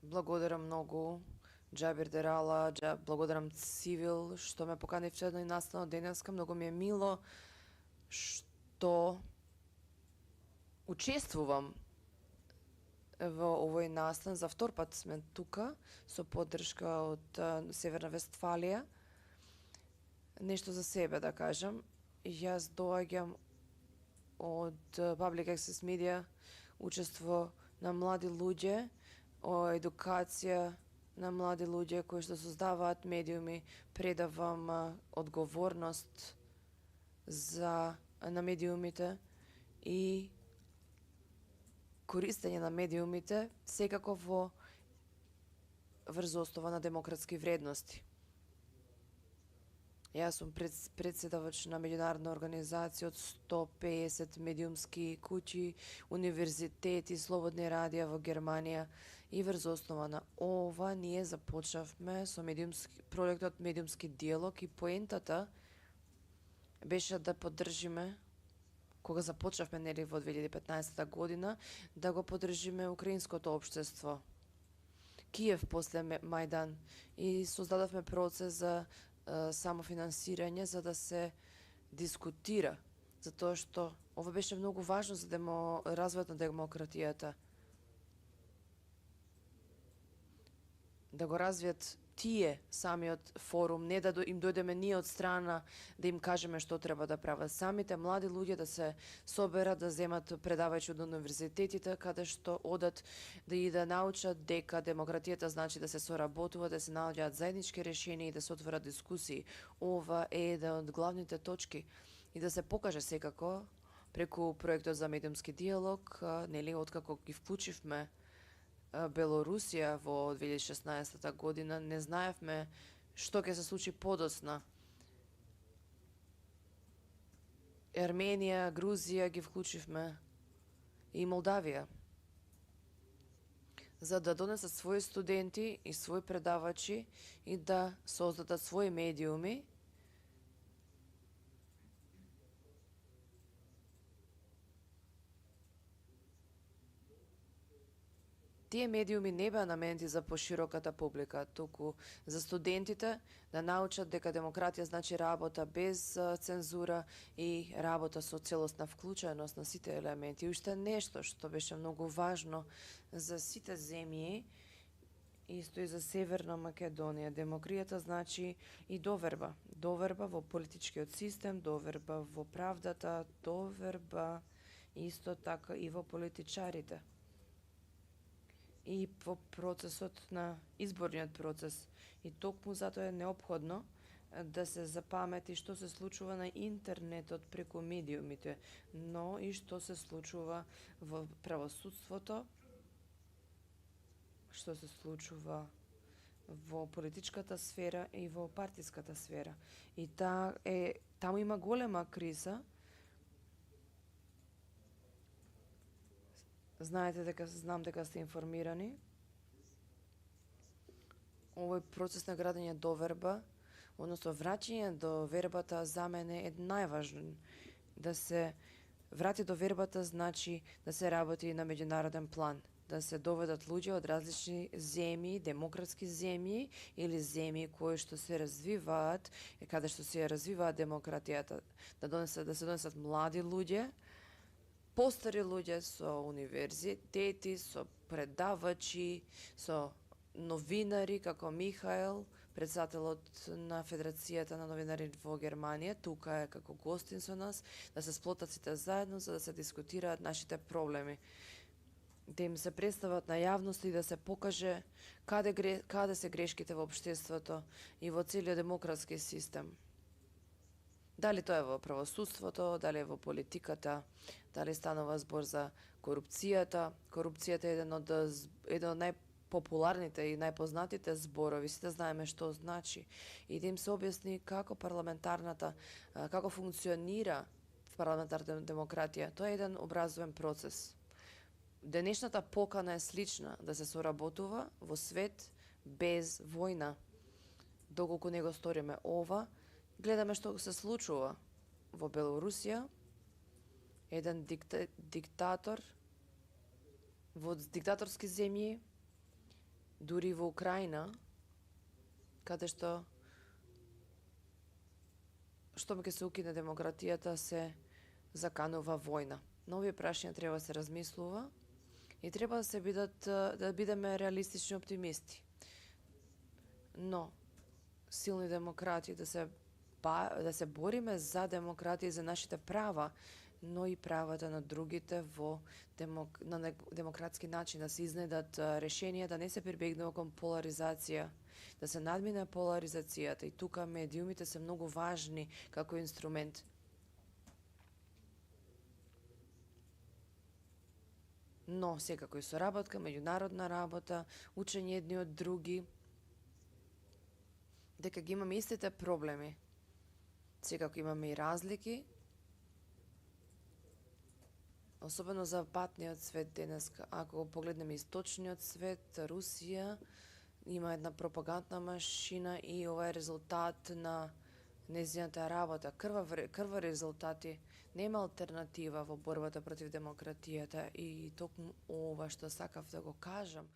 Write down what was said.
Благодарам многу, Џабир Дерала, благодарам Цивил, што ме поканивте едно и настано денеска. Многу ми е мило што учествувам во овој настан. За втор пат сме тука, со поддршка од Северна Вестфалија. Нешто за себе да кажам. Јас доаѓам од Public Access Media, учество на млади луѓе, едукација на млади луѓе кои што создаваат медиуми, предавам одговорност на медиумите и користење на медиумите секако врз основа на демократски вредности. Јас сум председавач на меѓународна организација од 150 медиумски куќи, универзитети, слободни радија во Германија и врз основа на ова ние започнавме со проектот Медиумски диалог и поентата беше да поддржиме, кога започнавме нели во 2015 година, да го поддржиме украинското општество. Киев после Мајдан и создадовме процес за самофинансирање за да се дискутира, затоа што ова беше многу важно за развојот на демократијата. Да го развијат тие самиот форум, не да им дојдеме ние од страна да им кажеме што треба да прават. Самите млади луѓе да се соберат, да земат предавајќи од универзитетите, каде што одат да научат дека демократијата значи да се соработува, да се наоѓаат заеднички решенија и да се отворат дискусии. Ова е една од главните точки и да се покаже секако преку проектот за медиумски диалог, нели откако ги вклучивме Белорусија во 2016 година, не знаевме што ќе се случи подоцна. Арменија, Грузија ги вклучивме и Молдавија за да донесат своји студенти и своји предавачи и да создадат своји медиуми Тие медиуми не беа наменети за пошироката публика, туку за студентите да научат дека демократија значи работа без цензура и работа со целосна вклученост на сите елементи. И уште нешто што беше многу важно за сите земји, исто и за Северна Македонија. Демократијата значи и доверба. Доверба во политичкиот систем, доверба во правдата, доверба исто така и во политичарите. И во процесот на изборниот процес. И токму затоа е неопходно да се запамети што се случува на интернетот преку медиумите, но и што се случува во правосудството, што се случува во политичката сфера и во партиската сфера. И таму има голема криза. Знам дека сте информирани. Овој процес на градење доверба, односно враќање до вербата за мене е најважен. Да се врати до вербата значи да се работи на меѓународен план, да се доведат луѓе од различни земји, демократски земји или земји кои што се развиваат, каде што се развиваат демократијата, да се донесат млади луѓе, постари луѓе со универзитети, со предавачи, со новинари како Михаел, председателот на Федерацијата на новинари во Германија, тука е како гостин со нас, да се сплотат сите заедно за да се дискутираат нашите проблеми. Да им се представат на јавност и да се покаже каде се грешките во општеството и во целиот демократски систем. Дали тоа е во правосудството, дали е во политиката, дали станува збор за корупцијата. Корупцијата е еден од најпопуларните и најпознатите зборови. Сите знаеме што значи. И да им се објасни како како функционира парламентарна демократија. Тоа е еден образовен процес. Денешната покана е слична, да се соработува во свет без војна. Доколку не го сториме ова, гледаме што се случува во Белорусија, еден диктатор во диктаторски земји дури во Украина, каде што ќе се укине демократијата, се заканува војна. На овие прашања треба да се размислува и треба да бидеме реалистични оптимисти. Но силни демократи да се бориме за демократија и за нашите права, но и правата на другите на демократски начин, да се изнедат решенија, да не се прибегнува кон поларизација, да се надмине поларизацијата, и тука медиумите се многу важни како инструмент. Но секако и соработка, меѓународна работа, учење едни од други, дека ги имаме истите проблеми. Секако имаме и разлики, особено за западниот свет денес. Ако погледнеме источниот свет, Русија има една пропагандна машина и ова е резултат на нејзината работа. Крвави резултати. Нема алтернатива во борбата против демократијата, и токму ова што сакав да го кажам